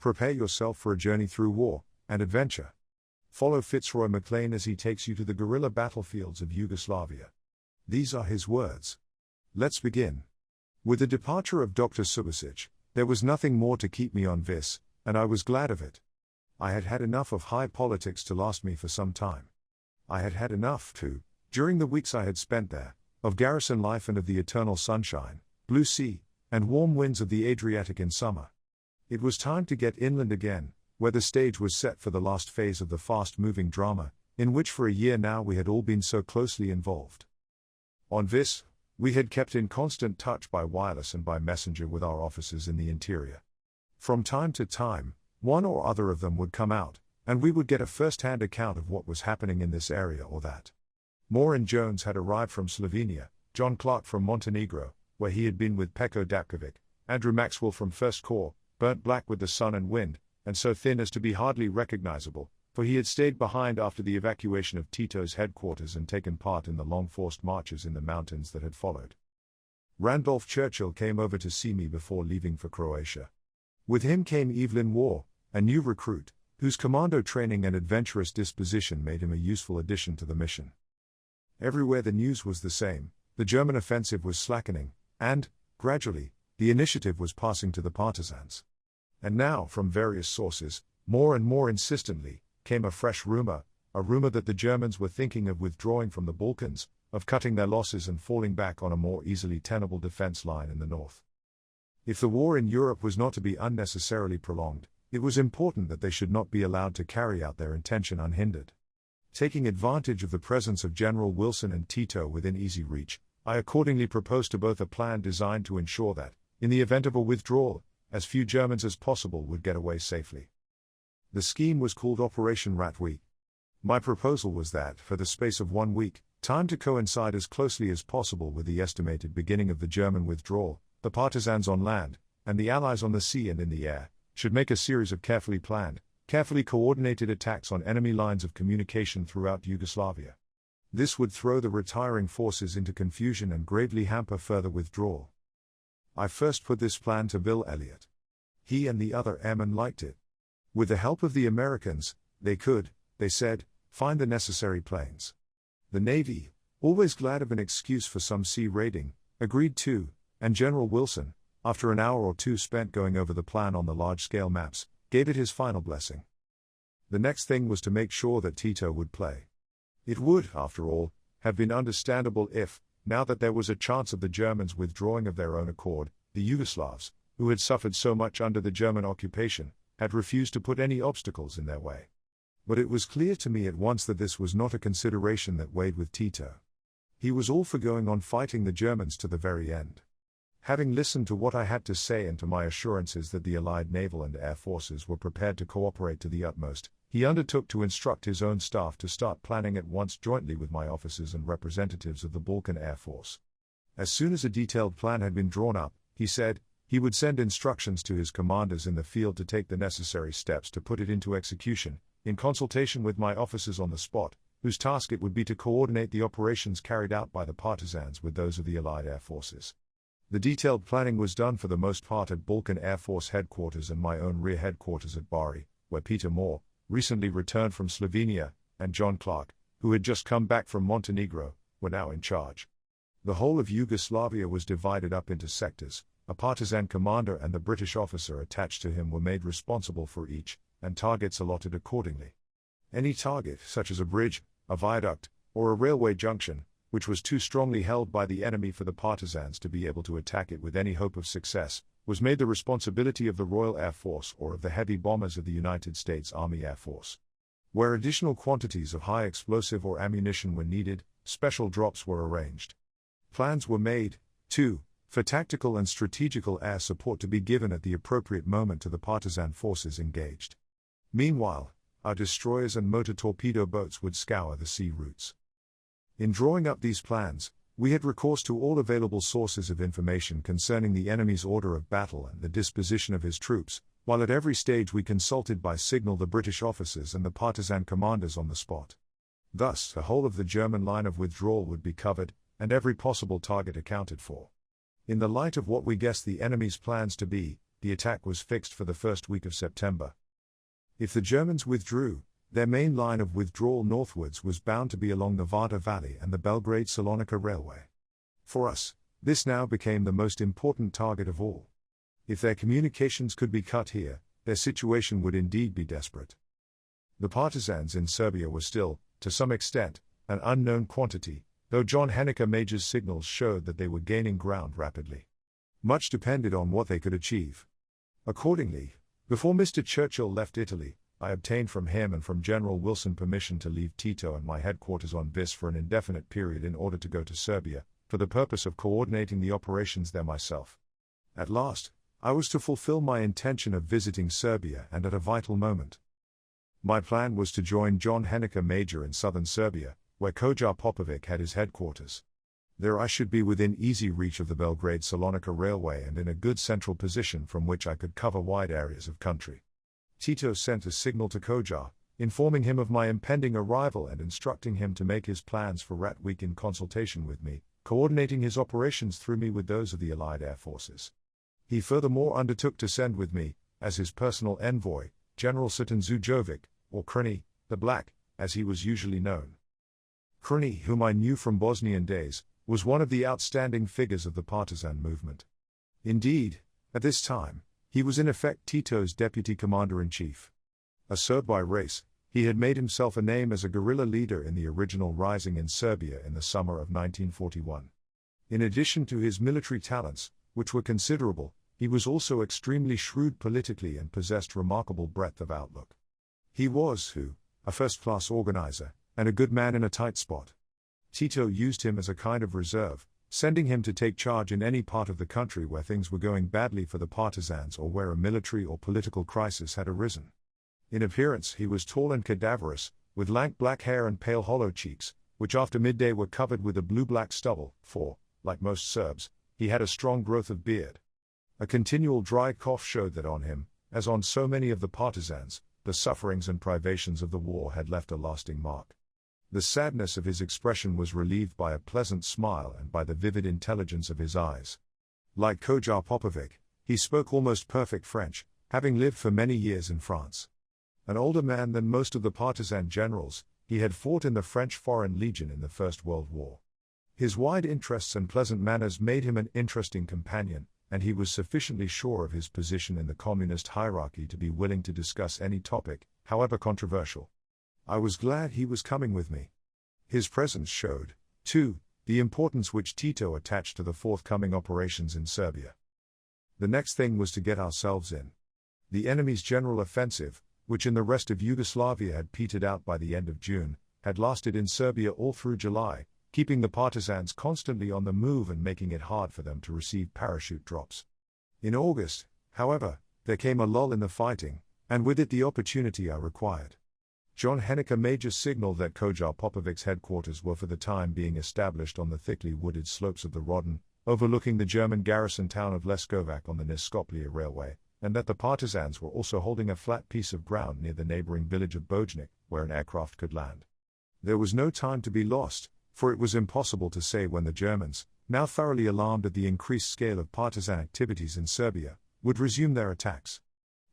Prepare yourself for a journey through war and adventure. Follow Fitzroy Maclean as he takes you to the guerrilla battlefields of Yugoslavia. These are his words. Let's begin. With the departure of Dr. Subasic, there was nothing more to keep me on vis, and I was glad of it. I had had enough of high politics to last me for some time. I had had enough, too, during the weeks I had spent there, of garrison life and of the eternal sunshine, blue sea, and warm winds of the Adriatic in summer. It was time to get inland again, where the stage was set for the last phase of the fast-moving drama, in which for a year now we had all been so closely involved. On vis, we had kept in constant touch by wireless and by messenger with our officers in the interior. From time to time, one or other of them would come out, and we would get a first-hand account of what was happening in this area or that. Moore and Jones had arrived from Slovenia, John Clark from Montenegro, where he had been with Peko Dapkovic, Andrew Maxwell from First Corps, burnt black with the sun and wind, and so thin as to be hardly recognizable, for he had stayed behind after the evacuation of Tito's headquarters and taken part in the long forced marches in the mountains that had followed. Randolph Churchill came over to see me before leaving for Croatia. With him came Evelyn Waugh, a new recruit, whose commando training and adventurous disposition made him a useful addition to the mission. Everywhere the news was the same: the German offensive was slackening, and, gradually, the initiative was passing to the partisans. And now, from various sources, more and more insistently, came a fresh rumor, a rumor that the Germans were thinking of withdrawing from the Balkans, of cutting their losses and falling back on a more easily tenable defense line in the north. If the war in Europe was not to be unnecessarily prolonged, it was important that they should not be allowed to carry out their intention unhindered. Taking advantage of the presence of General Wilson and Tito within easy reach, I accordingly proposed to both a plan designed to ensure that, in the event of a withdrawal, as few Germans as possible would get away safely. The scheme was called Operation Ratweek. My proposal was that, for the space of 1 week, timed to coincide as closely as possible with the estimated beginning of the German withdrawal, the partisans on land, and the Allies on the sea and in the air, should make a series of carefully planned, carefully coordinated attacks on enemy lines of communication throughout Yugoslavia. This would throw the retiring forces into confusion and gravely hamper further withdrawal. I first put this plan to Bill Elliott. He and the other airmen liked it. With the help of the Americans, they could, they said, find the necessary planes. The Navy, always glad of an excuse for some sea raiding, agreed too, and General Wilson, after an hour or two spent going over the plan on the large-scale maps, gave it his final blessing. The next thing was to make sure that Tito would play. It would, after all, have been understandable if, now that there was a chance of the Germans withdrawing of their own accord, the Yugoslavs, who had suffered so much under the German occupation, had refused to put any obstacles in their way. But it was clear to me at once that this was not a consideration that weighed with Tito. He was all for going on fighting the Germans to the very end. Having listened to what I had to say and to my assurances that the Allied naval and air forces were prepared to cooperate to the utmost, he undertook to instruct his own staff to start planning at once jointly with my officers and representatives of the Balkan Air Force. As soon as a detailed plan had been drawn up, he said, he would send instructions to his commanders in the field to take the necessary steps to put it into execution, in consultation with my officers on the spot, whose task it would be to coordinate the operations carried out by the partisans with those of the Allied air forces. The detailed planning was done for the most part at Balkan Air Force headquarters and my own rear headquarters at Bari, where Peter Moore, recently returned from Slovenia, and John Clark, who had just come back from Montenegro, were now in charge. The whole of Yugoslavia was divided up into sectors. A partisan commander and the British officer attached to him were made responsible for each, and targets allotted accordingly. Any target, such as a bridge, a viaduct, or a railway junction, which was too strongly held by the enemy for the partisans to be able to attack it with any hope of success, was made the responsibility of the Royal Air Force or of the heavy bombers of the United States Army Air Force. Where additional quantities of high explosive or ammunition were needed, special drops were arranged. Plans were made, too, for tactical and strategical air support to be given at the appropriate moment to the partisan forces engaged. Meanwhile, our destroyers and motor torpedo boats would scour the sea routes. In drawing up these plans, we had recourse to all available sources of information concerning the enemy's order of battle and the disposition of his troops, while at every stage we consulted by signal the British officers and the partisan commanders on the spot. Thus, the whole of the German line of withdrawal would be covered, and every possible target accounted for. In the light of what we guessed the enemy's plans to be, the attack was fixed for the first week of September. If the Germans withdrew, their main line of withdrawal northwards was bound to be along the Vardar Valley and the Belgrade-Salonika railway. For us, this now became the most important target of all. If their communications could be cut here, their situation would indeed be desperate. The partisans in Serbia were still, to some extent, an unknown quantity, though John Henniker Major's signals showed that they were gaining ground rapidly. Much depended on what they could achieve. Accordingly, before Mr. Churchill left Italy, I obtained from him and from General Wilson permission to leave Tito and my headquarters on Vis for an indefinite period in order to go to Serbia, for the purpose of coordinating the operations there myself. At last, I was to fulfill my intention of visiting Serbia, and at a vital moment. My plan was to join John Henniker Major in southern Serbia, where Kojar Popovic had his headquarters. There I should be within easy reach of the Belgrade-Salonika railway and in a good central position from which I could cover wide areas of country. Tito sent a signal to Kojar, informing him of my impending arrival and instructing him to make his plans for Ratweek in consultation with me, coordinating his operations through me with those of the Allied air forces. He furthermore undertook to send with me, as his personal envoy, General Srtan Zujovic, or Crney, the Black, as he was usually known. Crney, whom I knew from Bosnian days, was one of the outstanding figures of the partisan movement. Indeed, at this time, he was in effect Tito's deputy commander-in-chief. A Serb by race, he had made himself a name as a guerrilla leader in the original rising in Serbia in the summer of 1941. In addition to his military talents, which were considerable, he was also extremely shrewd politically and possessed remarkable breadth of outlook. He was, a first-class organizer, and a good man in a tight spot. Tito used him as a kind of reserve, sending him to take charge in any part of the country where things were going badly for the partisans or where a military or political crisis had arisen. In appearance he was tall and cadaverous, with lank black hair and pale hollow cheeks, which after midday were covered with a blue-black stubble, for, like most Serbs, he had a strong growth of beard. A continual dry cough showed that on him, as on so many of the partisans, the sufferings and privations of the war had left a lasting mark. The sadness of his expression was relieved by a pleasant smile and by the vivid intelligence of his eyes. Like Kojar Popovic, he spoke almost perfect French, having lived for many years in France. An older man than most of the partisan generals, he had fought in the French Foreign Legion in the First World War. His wide interests and pleasant manners made him an interesting companion, and he was sufficiently sure of his position in the communist hierarchy to be willing to discuss any topic, however controversial. I was glad he was coming with me. His presence showed, too, the importance which Tito attached to the forthcoming operations in Serbia. The next thing was to get ourselves in. The enemy's general offensive, which in the rest of Yugoslavia had petered out by the end of June, had lasted in Serbia all through July, keeping the partisans constantly on the move and making it hard for them to receive parachute drops. In August, however, there came a lull in the fighting, and with it the opportunity I required. John Henniker Major signaled that Kojar Popovic's headquarters were for the time being established on the thickly wooded slopes of the Rodin, overlooking the German garrison town of Leskovac on the Niskoplia railway, and that the partisans were also holding a flat piece of ground near the neighboring village of Bojnik, where an aircraft could land. There was no time to be lost, for it was impossible to say when the Germans, now thoroughly alarmed at the increased scale of partisan activities in Serbia, would resume their attacks.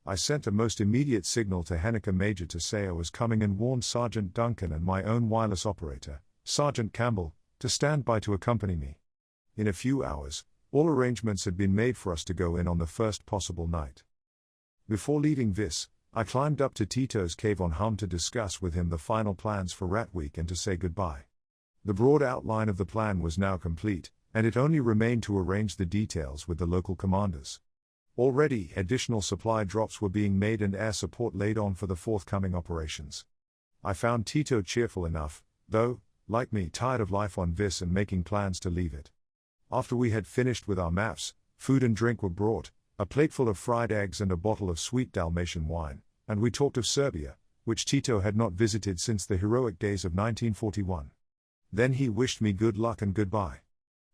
I sent a most immediate signal to Henniker Major to say I was coming and warned Sergeant Duncan and my own wireless operator, Sergeant Campbell, to stand by to accompany me. In a few hours, all arrangements had been made for us to go in on the first possible night. Before leaving Vis, I climbed up to Tito's cave on Hum to discuss with him the final plans for Ratweek and to say goodbye. The broad outline of the plan was now complete, and it only remained to arrange the details with the local commanders. Already, additional supply drops were being made and air support laid on for the forthcoming operations. I found Tito cheerful enough, though, like me, tired of life on Vis and making plans to leave it. After we had finished with our maps, food and drink were brought, a plateful of fried eggs and a bottle of sweet Dalmatian wine, and we talked of Serbia, which Tito had not visited since the heroic days of 1941. Then he wished me good luck and goodbye.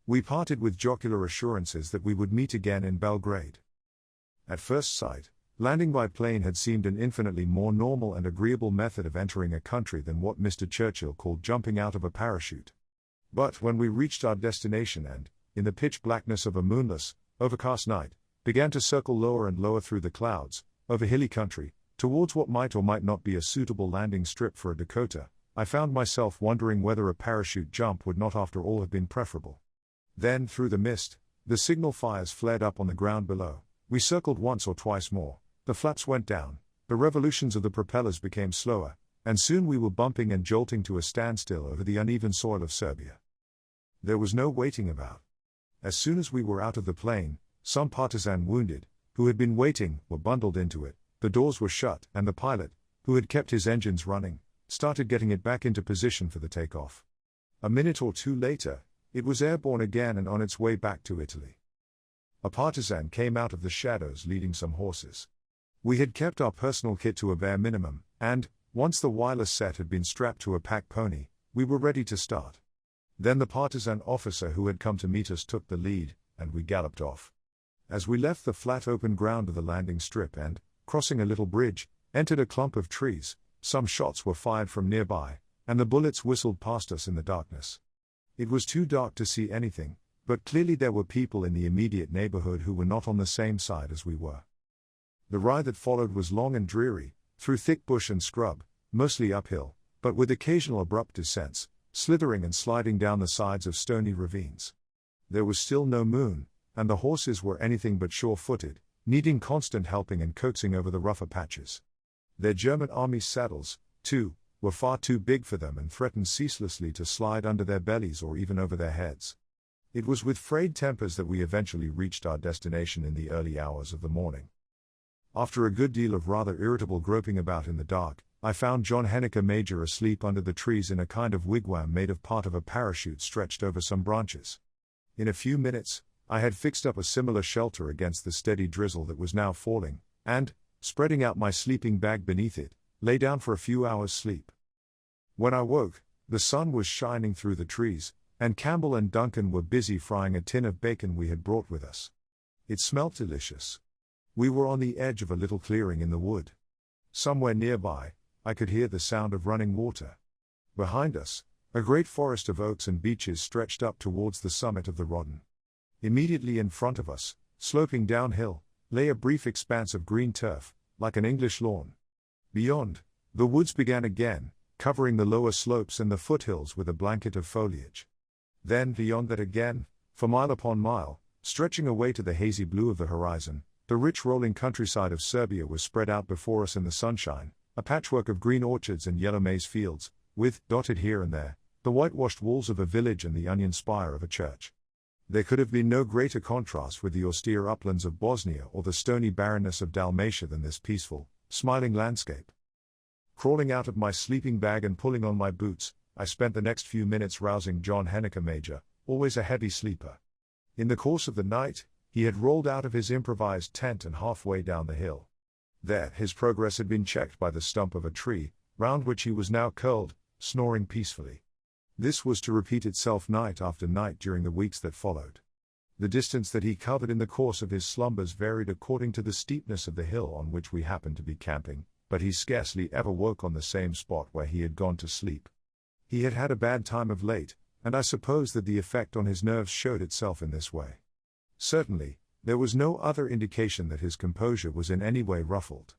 We parted with jocular assurances that we would meet again in Belgrade. At first sight, landing by plane had seemed an infinitely more normal and agreeable method of entering a country than what Mr. Churchill called jumping out of a parachute. But when we reached our destination and, in the pitch blackness of a moonless, overcast night, began to circle lower and lower through the clouds, over hilly country, towards what might or might not be a suitable landing strip for a Dakota, I found myself wondering whether a parachute jump would not after all have been preferable. Then, through the mist, the signal fires flared up on the ground below. We circled once or twice more, the flaps went down, the revolutions of the propellers became slower, and soon we were bumping and jolting to a standstill over the uneven soil of Serbia. There was no waiting about. As soon as we were out of the plane, some partisan wounded, who had been waiting, were bundled into it, the doors were shut, and the pilot, who had kept his engines running, started getting it back into position for the takeoff. A minute or two later, it was airborne again and on its way back to Italy. A partisan came out of the shadows leading some horses. We had kept our personal kit to a bare minimum, and, once the wireless set had been strapped to a pack pony, we were ready to start. Then the partisan officer who had come to meet us took the lead, and we galloped off. As we left the flat open ground of the landing strip and, crossing a little bridge, entered a clump of trees, some shots were fired from nearby, and the bullets whistled past us in the darkness. It was too dark to see anything, but clearly there were people in the immediate neighborhood who were not on the same side as we were. The ride that followed was long and dreary, through thick bush and scrub, mostly uphill, but with occasional abrupt descents, slithering and sliding down the sides of stony ravines. There was still no moon, and the horses were anything but sure-footed, needing constant helping and coaxing over the rougher patches. Their German army saddles, too, were far too big for them and threatened ceaselessly to slide under their bellies or even over their heads. It was with frayed tempers that we eventually reached our destination in the early hours of the morning. After a good deal of rather irritable groping about in the dark, I found John Henniker Major asleep under the trees in a kind of wigwam made of part of a parachute stretched over some branches. In a few minutes, I had fixed up a similar shelter against the steady drizzle that was now falling, and, spreading out my sleeping bag beneath it, lay down for a few hours' sleep. When I woke, the sun was shining through the trees, and Campbell and Duncan were busy frying a tin of bacon we had brought with us. It smelt delicious. We were on the edge of a little clearing in the wood. Somewhere nearby, I could hear the sound of running water. Behind us, a great forest of oaks and beeches stretched up towards the summit of the Rodden. Immediately in front of us, sloping downhill, lay a brief expanse of green turf, like an English lawn. Beyond, the woods began again, covering the lower slopes and the foothills with a blanket of foliage. Then beyond that again, for mile upon mile, stretching away to the hazy blue of the horizon, the rich rolling countryside of Serbia was spread out before us in the sunshine, a patchwork of green orchards and yellow maize fields, with, dotted here and there, the whitewashed walls of a village and the onion spire of a church. There could have been no greater contrast with the austere uplands of Bosnia or the stony barrenness of Dalmatia than this peaceful, smiling landscape. Crawling out of my sleeping bag and pulling on my boots, I spent the next few minutes rousing John Henniker Major, always a heavy sleeper. In the course of the night, he had rolled out of his improvised tent and halfway down the hill. There, his progress had been checked by the stump of a tree, round which he was now curled, snoring peacefully. This was to repeat itself night after night during the weeks that followed. The distance that he covered in the course of his slumbers varied according to the steepness of the hill on which we happened to be camping, but he scarcely ever woke on the same spot where he had gone to sleep. He had had a bad time of late, and I suppose that the effect on his nerves showed itself in this way. Certainly, there was no other indication that his composure was in any way ruffled.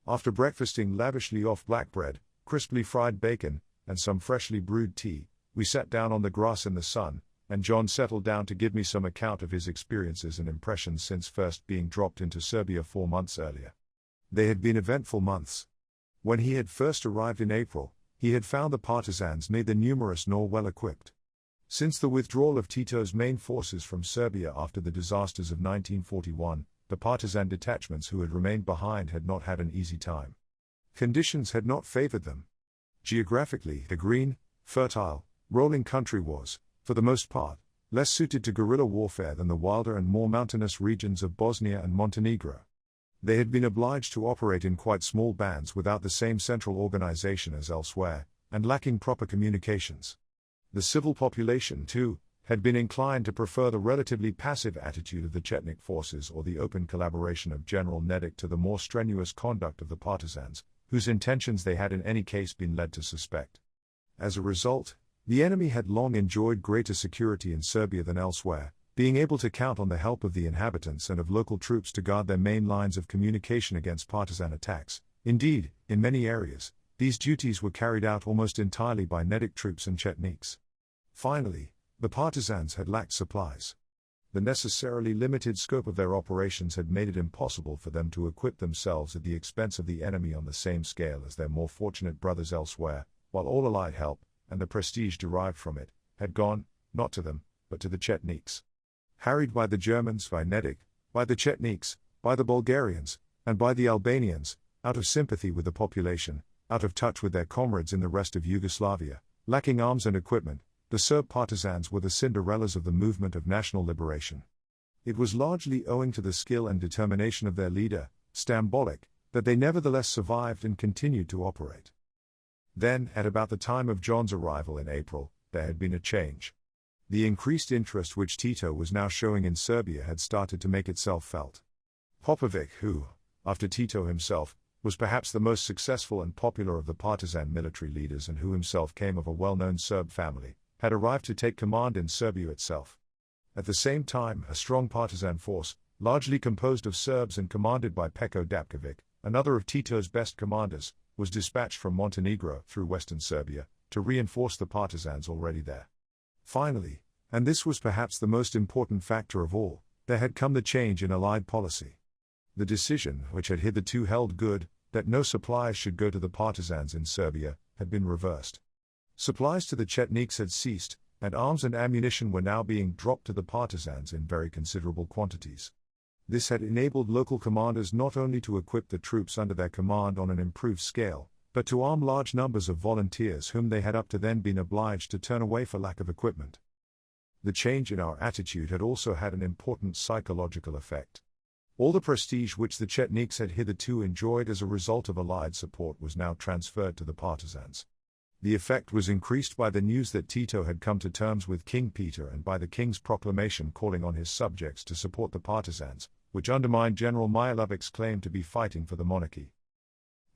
After breakfasting lavishly off black bread, crisply fried bacon, and some freshly brewed tea, we sat down on the grass in the sun, and John settled down to give me some account of his experiences and impressions since first being dropped into Serbia 4 months earlier. They had been eventful months. When he had first arrived in April, he had found the partisans neither numerous nor well equipped. Since the withdrawal of Tito's main forces from Serbia after the disasters of 1941, the partisan detachments who had remained behind had not had an easy time. Conditions had not favored them. Geographically, the green, fertile, rolling country was, for the most part, less suited to guerrilla warfare than the wilder and more mountainous regions of Bosnia and Montenegro. They had been obliged to operate in quite small bands without the same central organization as elsewhere, and lacking proper communications. The civil population, too, had been inclined to prefer the relatively passive attitude of the Chetnik forces or the open collaboration of General Nedic to the more strenuous conduct of the partisans, whose intentions they had in any case been led to suspect. As a result, the enemy had long enjoyed greater security in Serbia than elsewhere, being able to count on the help of the inhabitants and of local troops to guard their main lines of communication against partisan attacks. Indeed, in many areas, these duties were carried out almost entirely by Nedic troops and Chetniks. Finally, the partisans had lacked supplies. The necessarily limited scope of their operations had made it impossible for them to equip themselves at the expense of the enemy on the same scale as their more fortunate brothers elsewhere, while all Allied help, and the prestige derived from it, had gone, not to them, but to the Chetniks. Harried by the Germans, by Nedic, by the Chetniks, by the Bulgarians, and by the Albanians, out of sympathy with the population, out of touch with their comrades in the rest of Yugoslavia, lacking arms and equipment, the Serb partisans were the Cinderellas of the movement of national liberation. It was largely owing to the skill and determination of their leader, Stambolic, that they nevertheless survived and continued to operate. Then, at about the time of John's arrival in April, there had been a change. The increased interest which Tito was now showing in Serbia had started to make itself felt. Popovic, who, after Tito himself, was perhaps the most successful and popular of the partisan military leaders and who himself came of a well-known Serb family, had arrived to take command in Serbia itself. At the same time, a strong partisan force, largely composed of Serbs and commanded by Peko Dapkovic, another of Tito's best commanders, was dispatched from Montenegro through western Serbia, to reinforce the partisans already there. Finally, and this was perhaps the most important factor of all, there had come the change in Allied policy. The decision, which had hitherto held good, that no supplies should go to the partisans in Serbia, had been reversed. Supplies to the Chetniks had ceased, and arms and ammunition were now being dropped to the partisans in very considerable quantities. This had enabled local commanders not only to equip the troops under their command on an improved scale, but to arm large numbers of volunteers whom they had up to then been obliged to turn away for lack of equipment. The change in our attitude had also had an important psychological effect. All the prestige which the Chetniks had hitherto enjoyed as a result of Allied support was now transferred to the partisans. The effect was increased by the news that Tito had come to terms with King Peter and by the king's proclamation calling on his subjects to support the partisans, which undermined General Milovic's claim to be fighting for the monarchy.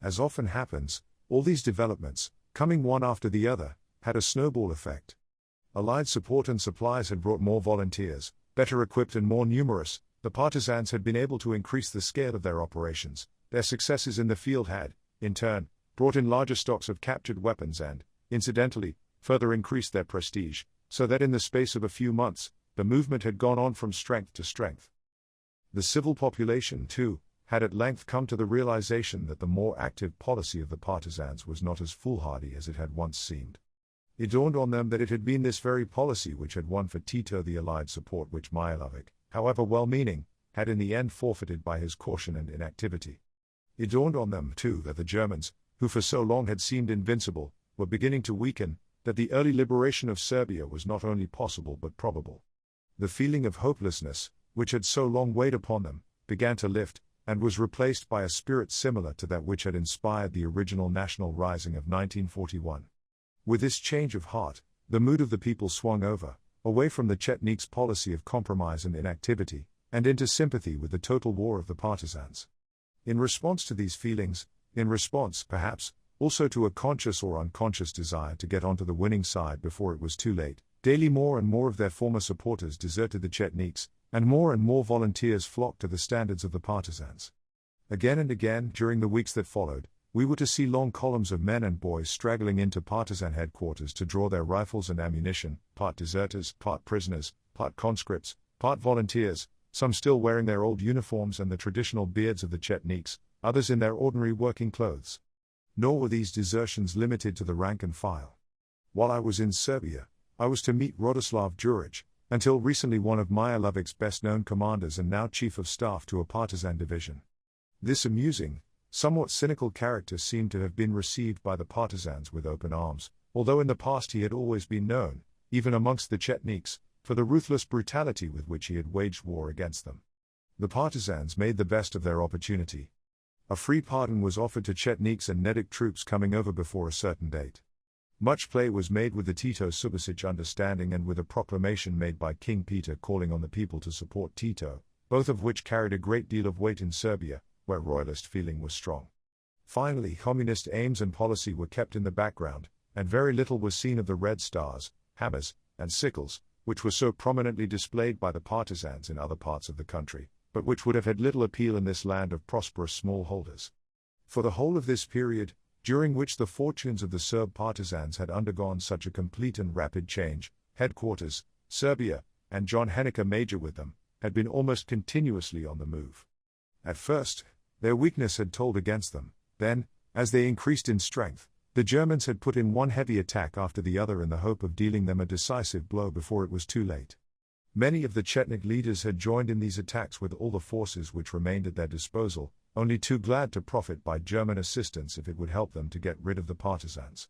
As often happens, all these developments, coming one after the other, had a snowball effect. Allied support and supplies had brought more volunteers, better equipped and more numerous. The partisans had been able to increase the scale of their operations. Their successes in the field had, in turn, brought in larger stocks of captured weapons and, incidentally, further increased their prestige, so that in the space of a few months, the movement had gone on from strength to strength. The civil population, too, had at length come to the realization that the more active policy of the partisans was not as foolhardy as it had once seemed. It dawned on them that it had been this very policy which had won for Tito the Allied support which Milovic, however well-meaning, had in the end forfeited by his caution and inactivity. It dawned on them, too, that the Germans, who for so long had seemed invincible, were beginning to weaken, that the early liberation of Serbia was not only possible but probable. The feeling of hopelessness, which had so long weighed upon them, began to lift, and was replaced by a spirit similar to that which had inspired the original national rising of 1941. With this change of heart, the mood of the people swung over, away from the Chetniks' policy of compromise and inactivity, and into sympathy with the total war of the partisans. In response to these feelings, in response, perhaps, also to a conscious or unconscious desire to get onto the winning side before it was too late, daily more and more of their former supporters deserted the Chetniks, and more volunteers flocked to the standards of the partisans. Again and again, during the weeks that followed, we were to see long columns of men and boys straggling into partisan headquarters to draw their rifles and ammunition, part deserters, part prisoners, part conscripts, part volunteers, some still wearing their old uniforms and the traditional beards of the Chetniks, others in their ordinary working clothes. Nor were these desertions limited to the rank and file. While I was in Serbia, I was to meet Radoslav Đurić, until recently one of Milovic's best-known commanders and now chief of staff to a partisan division. This amusing, somewhat cynical character seemed to have been received by the partisans with open arms, although in the past he had always been known, even amongst the Chetniks, for the ruthless brutality with which he had waged war against them. The partisans made the best of their opportunity. A free pardon was offered to Chetniks and Nedic troops coming over before a certain date. Much play was made with the Tito-Subasic understanding and with a proclamation made by King Peter calling on the people to support Tito, both of which carried a great deal of weight in Serbia, where royalist feeling was strong. Finally, communist aims and policy were kept in the background, and very little was seen of the red stars, hammers, and sickles, which was so prominently displayed by the partisans in other parts of the country, but which would have had little appeal in this land of prosperous smallholders. For the whole of this period, during which the fortunes of the Serb partisans had undergone such a complete and rapid change, headquarters, Serbia, and John Henniker Major with them, had been almost continuously on the move. At first, their weakness had told against them. Then, as they increased in strength, the Germans had put in one heavy attack after the other in the hope of dealing them a decisive blow before it was too late. Many of the Chetnik leaders had joined in these attacks with all the forces which remained at their disposal, only too glad to profit by German assistance if it would help them to get rid of the partisans.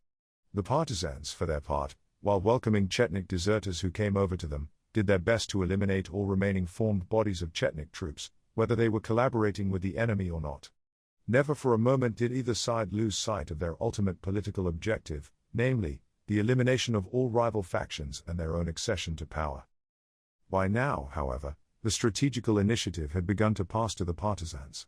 The partisans, for their part, while welcoming Chetnik deserters who came over to them, did their best to eliminate all remaining formed bodies of Chetnik troops, whether they were collaborating with the enemy or not. Never for a moment did either side lose sight of their ultimate political objective, namely, the elimination of all rival factions and their own accession to power. By now, however, the strategical initiative had begun to pass to the partisans.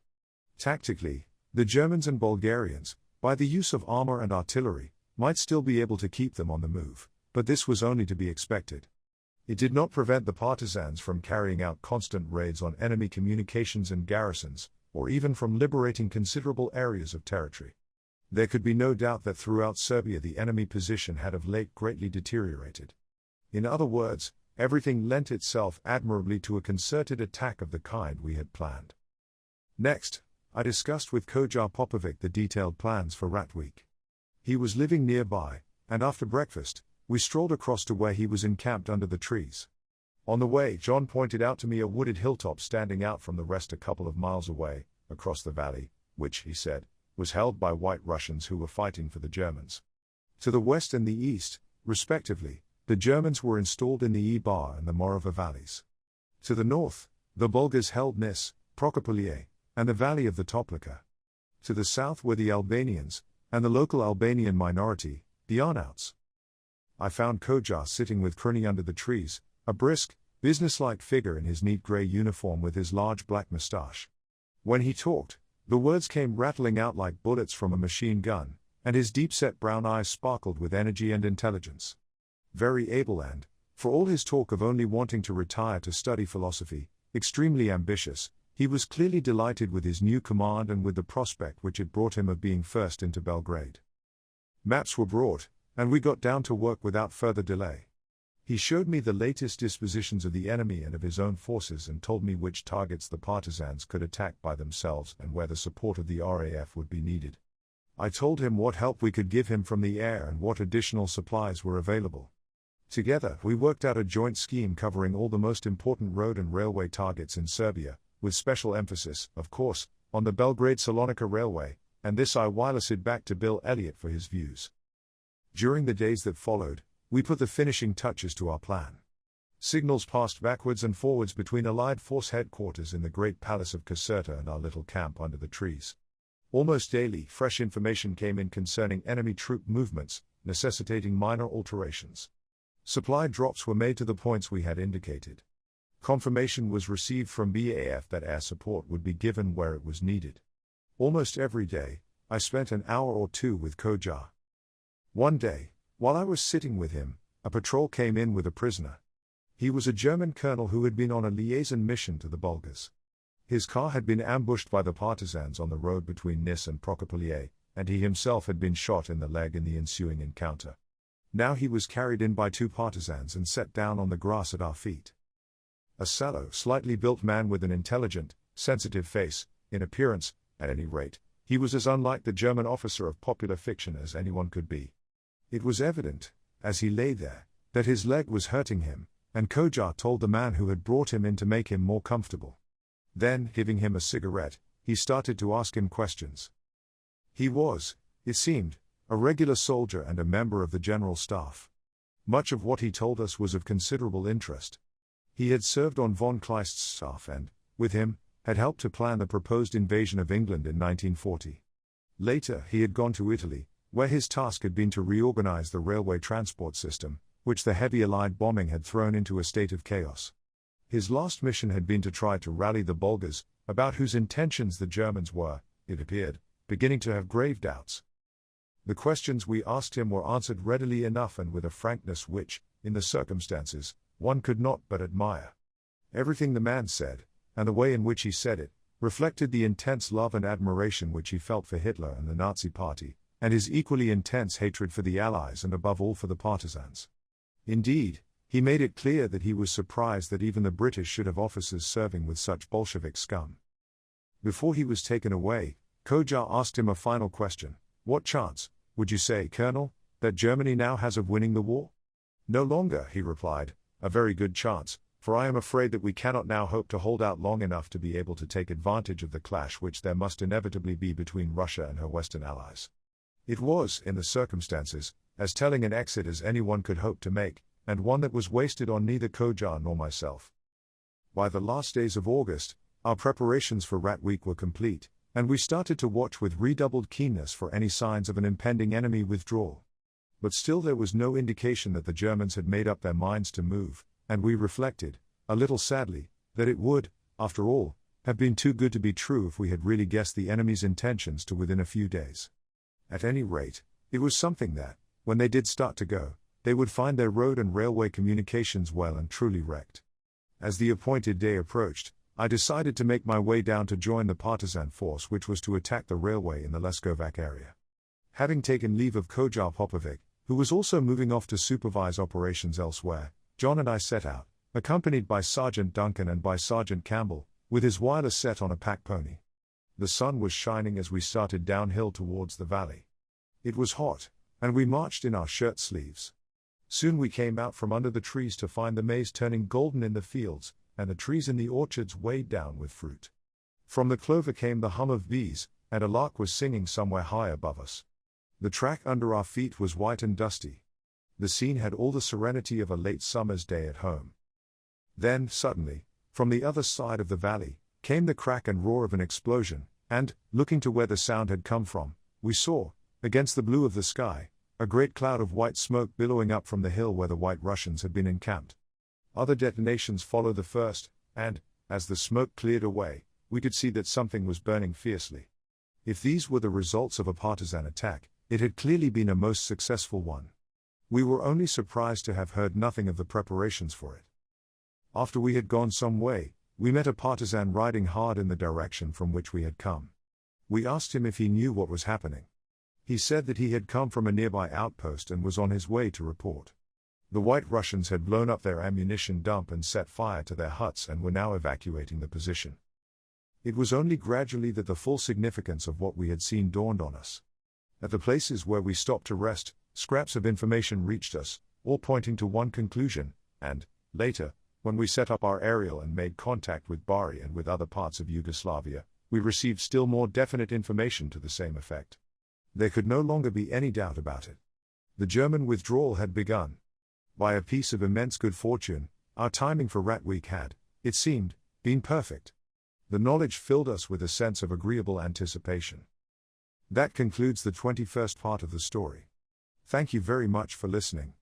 Tactically, the Germans and Bulgarians, by the use of armor and artillery, might still be able to keep them on the move, but this was only to be expected. It did not prevent the partisans from carrying out constant raids on enemy communications and garrisons, or even from liberating considerable areas of territory. There could be no doubt that throughout Serbia the enemy position had of late greatly deteriorated. In other words, everything lent itself admirably to a concerted attack of the kind we had planned. Next, I discussed with Kojar Popovic the detailed plans for Ratweek. He was living nearby, and after breakfast, we strolled across to where he was encamped under the trees. On the way, John pointed out to me a wooded hilltop standing out from the rest a couple of miles away, across the valley, which, he said, was held by White Russians who were fighting for the Germans. To the west and the east, respectively, the Germans were installed in the Ibar and the Morava valleys. To the north, the Bulgars held Nis, Prokopolie, and the valley of the Toplica. To the south were the Albanians, and the local Albanian minority, the Arnauts. I found Kojar sitting with Kruni under the trees, a brisk, businesslike figure in his neat grey uniform with his large black moustache. When he talked, the words came rattling out like bullets from a machine gun, and his deep-set brown eyes sparkled with energy and intelligence. Very able and, for all his talk of only wanting to retire to study philosophy, extremely ambitious, he was clearly delighted with his new command and with the prospect which it brought him of being first into Belgrade. Maps were brought, and we got down to work without further delay. He showed me the latest dispositions of the enemy and of his own forces and told me which targets the partisans could attack by themselves and where the support of the RAF would be needed. I told him what help we could give him from the air and what additional supplies were available. Together, we worked out a joint scheme covering all the most important road and railway targets in Serbia, with special emphasis, of course, on the Belgrade-Salonika railway, and this I wirelessed back to Bill Elliott for his views. During the days that followed, we put the finishing touches to our plan. Signals passed backwards and forwards between Allied Force headquarters in the great palace of Caserta and our little camp under the trees. Almost daily, fresh information came in concerning enemy troop movements, necessitating minor alterations. Supply drops were made to the points we had indicated. Confirmation was received from BAF that air support would be given where it was needed. Almost every day, I spent an hour or two with Kojar. One day, while I was sitting with him, a patrol came in with a prisoner. He was a German colonel who had been on a liaison mission to the Bulgars. His car had been ambushed by the partisans on the road between Nis and Prokopolie, and he himself had been shot in the leg in the ensuing encounter. Now he was carried in by two partisans and set down on the grass at our feet. A sallow, slightly built man with an intelligent, sensitive face, in appearance, at any rate, he was as unlike the German officer of popular fiction as anyone could be. It was evident, as he lay there, that his leg was hurting him, and Kojar told the man who had brought him in to make him more comfortable. Then, giving him a cigarette, he started to ask him questions. He was, it seemed, a regular soldier and a member of the general staff. Much of what he told us was of considerable interest. He had served on von Kleist's staff and, with him, had helped to plan the proposed invasion of England in 1940. Later, he had gone to Italy, where his task had been to reorganize the railway transport system, which the heavy Allied bombing had thrown into a state of chaos. His last mission had been to try to rally the Bulgars, about whose intentions the Germans were, it appeared, beginning to have grave doubts. The questions we asked him were answered readily enough and with a frankness which, in the circumstances, one could not but admire. Everything the man said, and the way in which he said it, reflected the intense love and admiration which he felt for Hitler and the Nazi Party, and his equally intense hatred for the Allies and above all for the partisans. Indeed, he made it clear that he was surprised that even the British should have officers serving with such Bolshevik scum. Before he was taken away, Kodja asked him a final question: "What chance, would you say, Colonel, that Germany now has of winning the war?" "No longer," he replied, "a very good chance, for I am afraid that we cannot now hope to hold out long enough to be able to take advantage of the clash which there must inevitably be between Russia and her Western allies." It was, in the circumstances, as telling an exit as anyone could hope to make, and one that was wasted on neither Kodja nor myself. By the last days of August, our preparations for Ratweek were complete, and we started to watch with redoubled keenness for any signs of an impending enemy withdrawal. But still there was no indication that the Germans had made up their minds to move, and we reflected, a little sadly, that it would, after all, have been too good to be true if we had really guessed the enemy's intentions to within a few days. At any rate, it was something that, when they did start to go, they would find their road and railway communications well and truly wrecked. As the appointed day approached, I decided to make my way down to join the partisan force which was to attack the railway in the Leskovac area. Having taken leave of Kodja Popovic, who was also moving off to supervise operations elsewhere, John and I set out, accompanied by Sergeant Duncan and by Sergeant Campbell, with his wireless set on a pack pony. The sun was shining as we started downhill towards the valley. It was hot, and we marched in our shirt sleeves. Soon we came out from under the trees to find the maize turning golden in the fields, and the trees in the orchards weighed down with fruit. From the clover came the hum of bees, and a lark was singing somewhere high above us. The track under our feet was white and dusty. The scene had all the serenity of a late summer's day at home. Then, suddenly, from the other side of the valley, came the crack and roar of an explosion, and, looking to where the sound had come from, we saw, against the blue of the sky, a great cloud of white smoke billowing up from the hill where the White Russians had been encamped. Other detonations followed the first, and, as the smoke cleared away, we could see that something was burning fiercely. If these were the results of a partisan attack, it had clearly been a most successful one. We were only surprised to have heard nothing of the preparations for it. After we had gone some way, we met a partisan riding hard in the direction from which we had come. We asked him if he knew what was happening. He said that he had come from a nearby outpost and was on his way to report. The White Russians had blown up their ammunition dump and set fire to their huts and were now evacuating the position. It was only gradually that the full significance of what we had seen dawned on us. At the places where we stopped to rest, scraps of information reached us, all pointing to one conclusion, and, later, when we set up our aerial and made contact with Bari and with other parts of Yugoslavia, we received still more definite information to the same effect. There could no longer be any doubt about it. The German withdrawal had begun. By a piece of immense good fortune, our timing for Ratweek had, it seemed, been perfect. The knowledge filled us with a sense of agreeable anticipation. That concludes the 21st part of the story. Thank you very much for listening.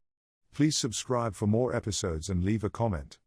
Please subscribe for more episodes and leave a comment.